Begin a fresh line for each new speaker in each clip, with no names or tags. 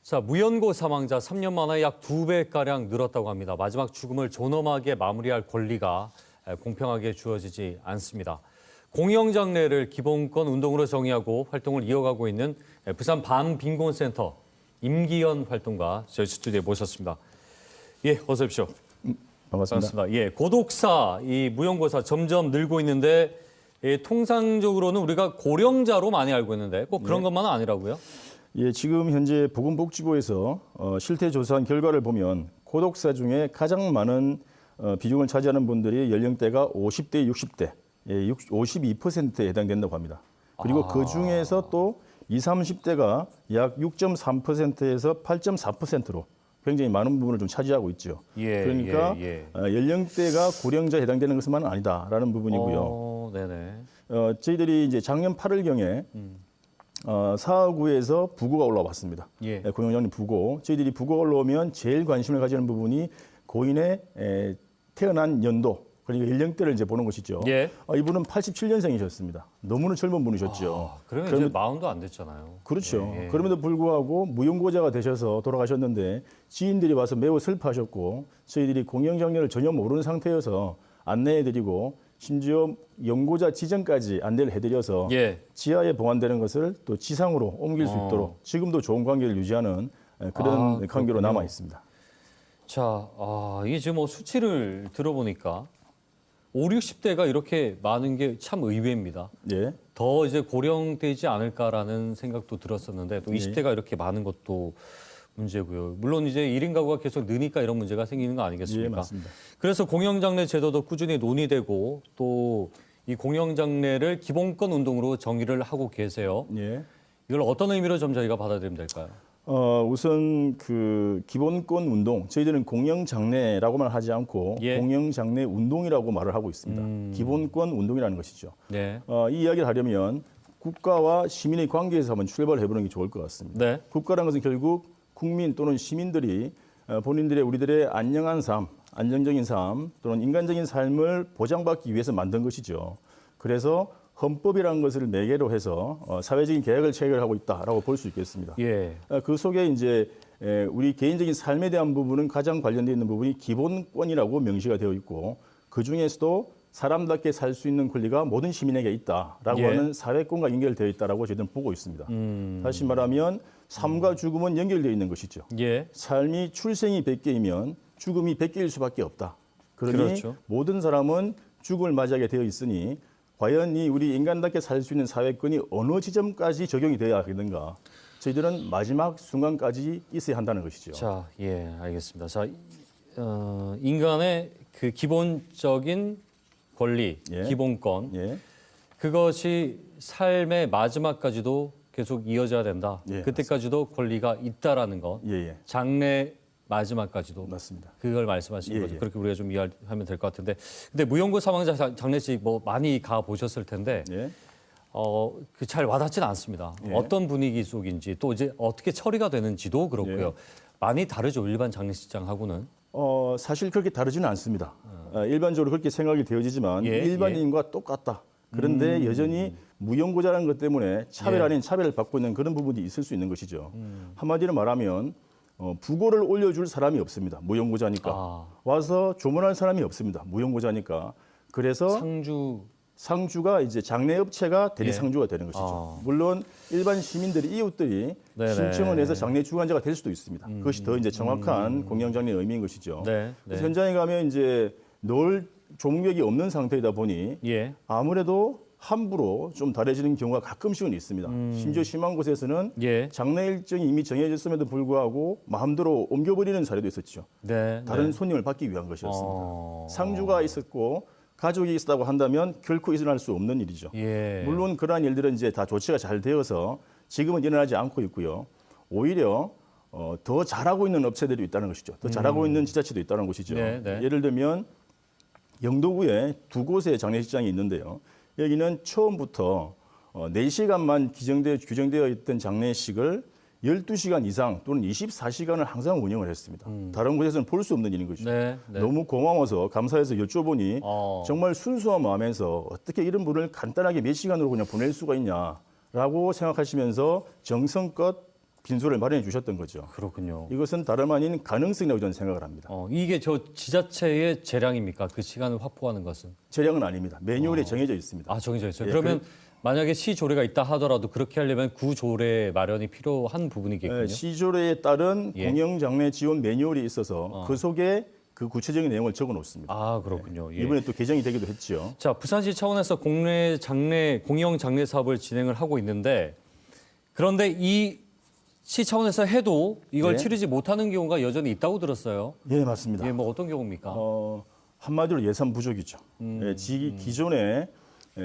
자, 무연고 사망자 3년 만에 약 2배가량 늘었다고 합니다. 마지막 죽음을 존엄하게 마무리할 권리가 공평하게 주어지지 않습니다. 공영장례를 기본권 운동으로 정의하고 활동을 이어가고 있는 부산 반빈곤센터 임기현 활동가 저희 스튜디오에 모셨습니다. 예, 어서 오십시오.
반갑습니다.
예, 고독사, 이 무연고사 점점 늘고 있는데 통상적으로는 우리가 고령자로 많이 알고 있는데 꼭 그런 것만은 아니라고요?
예, 지금 현재 보건복지부에서 실태 조사한 결과를 보면 고독사 중에 가장 많은 비중을 차지하는 분들이 연령대가 50대, 60대, 52%에 해당된다고 합니다. 그리고 그 중에서 또 20, 30대가 약 6.3%에서 8.4%로 굉장히 많은 부분을 좀 차지하고 있죠. 그러니까 연령대가 고령자에 해당되는 것만은 아니다라는 부분이고요.
네네.
저희들이 이제 작년 8월경에 사하구에서 부고가 올라왔습니다. 공영장례 부고. 저희들이 부고가 올라오면 제일 관심을 가지는 부분이 고인의 태어난 연도, 그러니까 연령대를 이제 보는 것이죠. 이분은 87년생이셨습니다. 너무나 젊은 분이셨죠.
그러면 이제 마흔도 안 됐잖아요.
그렇죠. 그럼에도 불구하고 무연고자가 되셔서 돌아가셨는데 지인들이 와서 매우 슬퍼하셨고 저희들이 공영장례를 전혀 모르는 상태여서 안내해드리고 심지어 연고자 지정까지 안내를 해드려서 지하에 봉안되는 것을 또 지상으로 옮길 수 있도록 지금도 좋은 관계를 유지하는 그런 관계로 남아 있습니다.
자, 이게 지금 뭐 수치를 들어보니까 5, 60대가 이렇게 많은 게 참 의외입니다. 더 이제 고령되지 않을까라는 생각도 들었었는데 또 20대가 이렇게 많은 것도 문제고요. 물론 이제 1인 가구가 계속 느니까 이런 문제가 생기는 거 아니겠습니까?
맞습니다.
그래서 공영장례 제도도 꾸준히 논의되고 또 이 공영장례를 기본권 운동으로 정의를 하고 계세요. 이걸 어떤 의미로 좀 저희가 받아들이면 될까요?
우선 그 기본권 운동, 저희들은 공영장례라고만 하지 않고 공영장례 운동이라고 말을 하고 있습니다. 기본권 운동이라는 것이죠. 이 이야기를 하려면 국가와 시민의 관계에서 한번 출발을 해보는 게 좋을 것 같습니다. 국가라는 것은 결국 국민 또는 시민들이 본인들의 우리들의 안녕한 삶, 안정적인 삶 또는 인간적인 삶을 보장받기 위해서 만든 것이죠. 그래서 헌법이라는 것을 매개로 해서 사회적인 계약을 체결하고 있다라고 볼 수 있겠습니다. 그 속에 이제 우리 개인적인 삶에 대한 부분은 가장 관련되어 있는 부분이 기본권이라고 명시가 되어 있고 그 중에서도 사람답게 살 수 있는 권리가 모든 시민에게 있다라고 하는 사회권과 연결되어 있다라고 저희들은 보고 있습니다. 다시 말하면 삶과 죽음은 연결되어 있는 것이죠. 삶이 출생이 100개이면 죽음이 100개일 수밖에 없다. 그러니 모든 사람은 죽음을 맞이하게 되어 있으니 과연 이 우리 인간답게 살 수 있는 사회권이 어느 지점까지 적용이 되어야 하겠는가? 저희들은 마지막 순간까지 있어야 한다는 것이죠.
자, 알겠습니다. 자, 인간의 그 기본적인 권리, 기본권, 그것이 삶의 마지막까지도 계속 이어져야 된다. 그때까지도 권리가 있다라는 것. 장래 마지막까지도.
맞습니다.
그걸 말씀하신 거죠. 그렇게 우리가 좀 이해하면 될 것 같은데. 근데 무연고 사망자 장례식 뭐 많이 가 보셨을 텐데, 그 잘 와닿지는 않습니다. 어떤 분위기 속인지 또 이제 어떻게 처리가 되는지도 그렇고요. 많이 다르죠, 일반 장례식장하고는.
사실 그렇게 다르지는 않습니다. 일반적으로 그렇게 생각이 되어지지만 일반인과 똑같다. 그런데 여전히 무연고자라는 것 때문에 차별 아닌 차별을 받고 있는 그런 부분이 있을 수 있는 것이죠. 한마디로 말하면 부고를 올려줄 사람이 없습니다. 무연고자니까. 와서 조문할 사람이 없습니다. 무연고자니까. 그래서 상주가 이제 장례업체가 대리상주가 되는 것이죠. 물론 일반 시민들이 이웃들이 신청을 해서 장례 주관자가 될 수도 있습니다. 그것이 더 이제 정확한 공영장례의 의미인 것이죠. 그래서 현장에 가면 이제 늘 조문객이 없는 상태이다 보니 아무래도 함부로 좀 달해지는 경우가 가끔씩은 있습니다. 심지어 심한 곳에서는 장례 일정이 이미 정해졌음에도 불구하고 마음대로 옮겨버리는 사례도 있었죠. 다른 손님을 받기 위한 것이었습니다. 상주가 있었고 가족이 있었다고 한다면 결코 일어날 수 없는 일이죠. 물론 그러한 일들은 이제 다 조치가 잘 되어서 지금은 일어나지 않고 있고요. 오히려 더 잘하고 있는 업체들이 있다는 것이죠. 더 잘하고 있는 지자체도 있다는 것이죠. 예를 들면 영도구에 두 곳의 장례식장이 있는데요. 여기는 처음부터 4시간만 규정되어 있던 장례식을 12시간 이상 또는 24시간을 항상 운영을 했습니다. 다른 곳에서는 볼 수 없는 일인 거죠. 너무 고마워서 감사해서 여쭤보니 정말 순수한 마음에서 어떻게 이런 분을 간단하게 몇 시간으로 그냥 보낼 수가 있냐라고 생각하시면서 정성껏 빈소를 마련해 주셨던 거죠.
그렇군요.
이것은 다름 아닌 가능성이라고 저는 생각을 합니다.
이게 저 지자체의 재량입니까? 그 시간을 확보하는 것은?
재량은 아닙니다. 매뉴얼에 정해져 있습니다.
아, 정해져 있어요.
예,
그러면 만약에 시조례가 있다 하더라도 그렇게 하려면 구조례 마련이 필요한 부분이겠군요.
시조례에 따른
예.
공영장래 지원 매뉴얼이 있어서 그 속에 그 구체적인 내용을 적어 놓습니다.
아, 그렇군요. 예.
이번에 또 개정이 되기도 했죠.
자, 부산시 차원에서 공영 장례 사업을 진행을 하고 있는데 그런데 이 시 차원에서 해도 이걸
네.
치르지 못하는 경우가 여전히 있다고 들었어요.
예, 맞습니다.
예, 뭐 어떤 경우입니까?
한마디로 예산 부족이죠. 기존에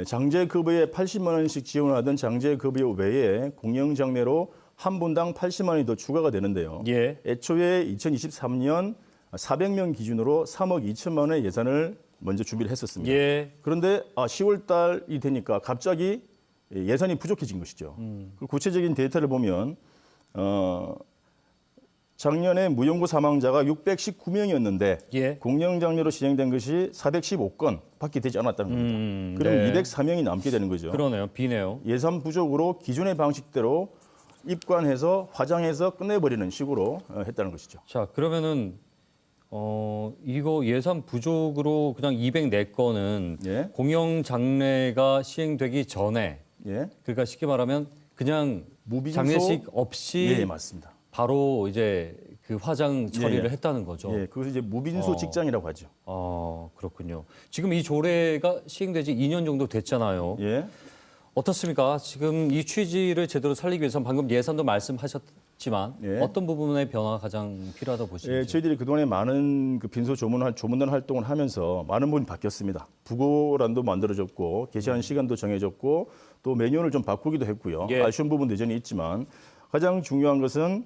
장제급여에 80만 원씩 지원하던 장제급여 외에 공영장례로 한 분당 80만 원이 더 추가가 되는데요.
예.
애초에 2023년 400명 기준으로 3억 2천만 원의 예산을 먼저 준비를 했었습니다.
예.
그런데 10월 달이 되니까 갑자기 예산이 부족해진 것이죠. 그 구체적인 데이터를 보면 작년에 무용고 사망자가 619명이었는데
예.
공영장례로 진행된 것이 415건 밖에 되지 않았다는 겁니다. 그럼
네.
204명이 남게 되는 거죠.
그러네요. 비네요.
예산 부족으로 기존의 방식대로 입관해서 화장해서 끝내버리는 식으로 했다는 것이죠.
자, 그러면은 이거 예산 부족으로 그냥 204건은
예.
공영 장례가 시행되기 전에
예,
그러니까 쉽게 말하면 그냥
무빈소?
장례식 없이
예, 맞습니다.
바로 이제 그 화장 처리를
예.
했다는 거죠.
예, 그것을 이제 무빈소 직장이라고 하죠.
그렇군요. 지금 이 조례가 시행되지 2년 정도 됐잖아요.
예.
어떻습니까? 지금 이 취지를 제대로 살리기 위해서 방금 예산도 말씀하셨지만
예.
어떤 부분의 변화가 가장 필요하다고 보시는지?
예, 저희들이 그동안에 많은 그 빈소 조문단 활동을 하면서 많은 부분이 바뀌었습니다. 부고란도 만들어졌고 게시한 시간도 정해졌고 또 매뉴얼을 좀 바꾸기도 했고요.
예.
아쉬운 부분도 여전히 있지만 가장 중요한 것은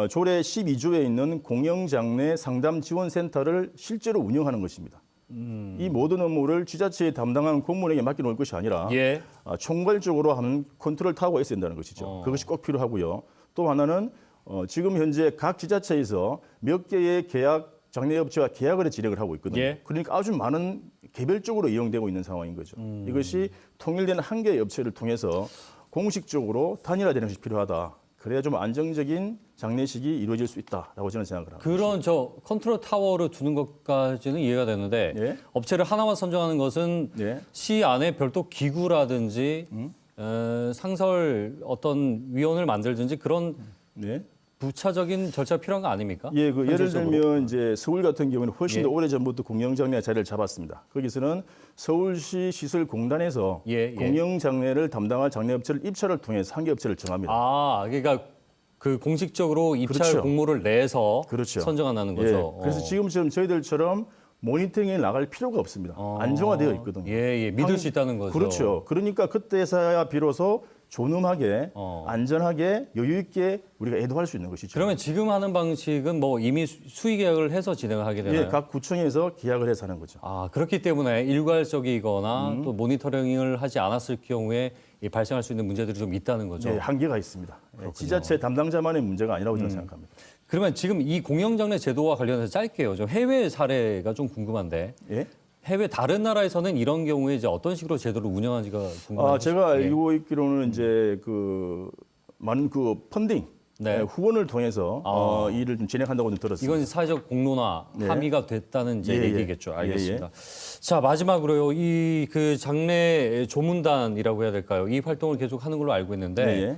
조례 12조에 있는 공영장례 상담지원센터를 실제로 운영하는 것입니다. 이 모든 업무를 지자체에 담당하는 공무원에게 맡겨놓을 것이 아니라
예.
총괄적으로 하는 컨트롤 타워가 있어야 된다는 것이죠. 그것이 꼭 필요하고요. 또 하나는 지금 현재 각 지자체에서 몇 개의 장례업체와 계약을 진행을 하고 있거든요.
예.
그러니까 아주 많은 개별적으로 이용되고 있는 상황인 거죠. 이것이 통일된 한 개의 업체를 통해서 공식적으로 단일화되는 것이 필요하다. 그래야 좀 안정적인 장례식이 이루어질 수 있다라고 저는 생각을 합니다.
그런 컨트롤 타워를 두는 것까지는 이해가 되는데
예.
업체를 하나만 선정하는 것은
예.
시 안에 별도 기구라든지 상설 어떤 위원을 만들든지 그런
네.
부차적인 절차가 필요한 거 아닙니까?
예, 그 예를
현실적으로.
들면 이제 서울 같은 경우는 훨씬 더
예.
오래 전부터 공영장례 자리를 잡았습니다. 거기서는 서울시 시설공단에서
예.
공영장례를 담당할 장례업체를 입찰을 통해서 한 개 업체를 정합니다.
그러니까 그 공식적으로 입찰
그렇죠.
공모를 내서
그렇죠.
선정한다는
예,
거죠.
그래서 지금처럼 저희들처럼 모니터링에 나갈 필요가 없습니다. 안정화되어 있거든요.
예, 믿을 수 있다는 거죠.
그렇죠. 그러니까 그때서야 비로소 존엄하게, 안전하게, 여유 있게 우리가 애도할 수 있는 것이죠.
그러면 지금 하는 방식은 뭐 이미 수의 계약을 해서 진행을 하게 되나요?
예, 각 구청에서 계약을 해서 하는 거죠.
그렇기 때문에 일괄적이거나 또 모니터링을 하지 않았을 경우에 이 발생할 수 있는 문제들이 좀 있다는 거죠.
예, 한계가 있습니다. 예, 지자체 담당자만의 문제가 아니라고 저는 생각합니다.
그러면 지금 이 공영장례 제도와 관련해서 짧게요. 좀 해외 사례가 좀 궁금한데
예?
해외 다른 나라에서는 이런 경우에 이제 어떤 식으로 제도를 운영하는지가 궁금합니다.
제가 알고 있기로는 이제 그 많은 그 펀딩,
네.
후원을 통해서 이 일을 좀 진행한다고 좀 들었습니다.
이건 사회적 공론화
네.
함의가 됐다는 이제
예, 예.
얘기겠죠. 알겠습니다. 자, 마지막으로요. 이 그 장례 조문단이라고 해야 될까요? 이 활동을 계속 하는 걸로 알고 있는데
네, 예.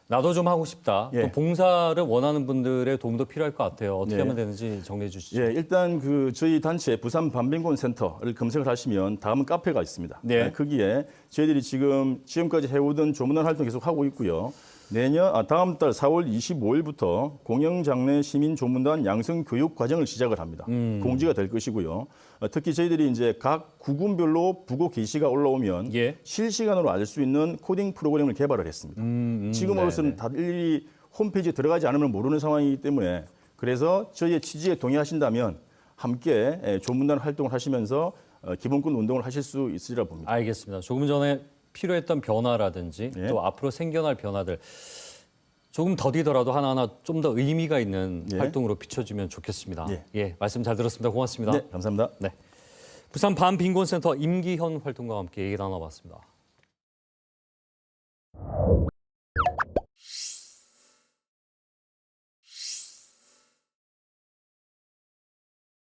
나도 좀 하고 싶다.
예.
또 봉사를 원하는 분들의 도움도 필요할 것 같아요. 어떻게
네.
하면 되는지 정리해 주시죠.
예, 일단 그 저희 단체 부산 반빈곤 센터를 검색을 하시면 다음 카페가 있습니다.
네.
거기에 저희들이 지금까지 해오던 조문단 활동 계속 하고 있고요. 다음 달 4월 25일부터 공영장례 시민 조문단 양성 교육 과정을 시작을 합니다. 공지가 될 것이고요. 특히 저희들이 이제 각 구군별로 부고 게시가 올라오면
예.
실시간으로 알 수 있는 코딩 프로그램을 개발을 했습니다. 지금으로서는 다들 일일이 홈페이지에 들어가지 않으면 모르는 상황이기 때문에 그래서 저희의 취지에 동의하신다면 함께 조문단 활동을 하시면서 기본권 운동을 하실 수 있으리라 봅니다.
알겠습니다. 조금 전에 필요했던 변화라든지
예.
또 앞으로 생겨날 변화들 조금 더디더라도 하나하나 좀 더 의미가 있는
예.
활동으로 비춰지면 좋겠습니다.
예.
말씀 잘 들었습니다. 고맙습니다.
네, 감사합니다.
네. 부산 반빈곤센터 임기현 활동가와 함께 얘기 나눠봤습니다.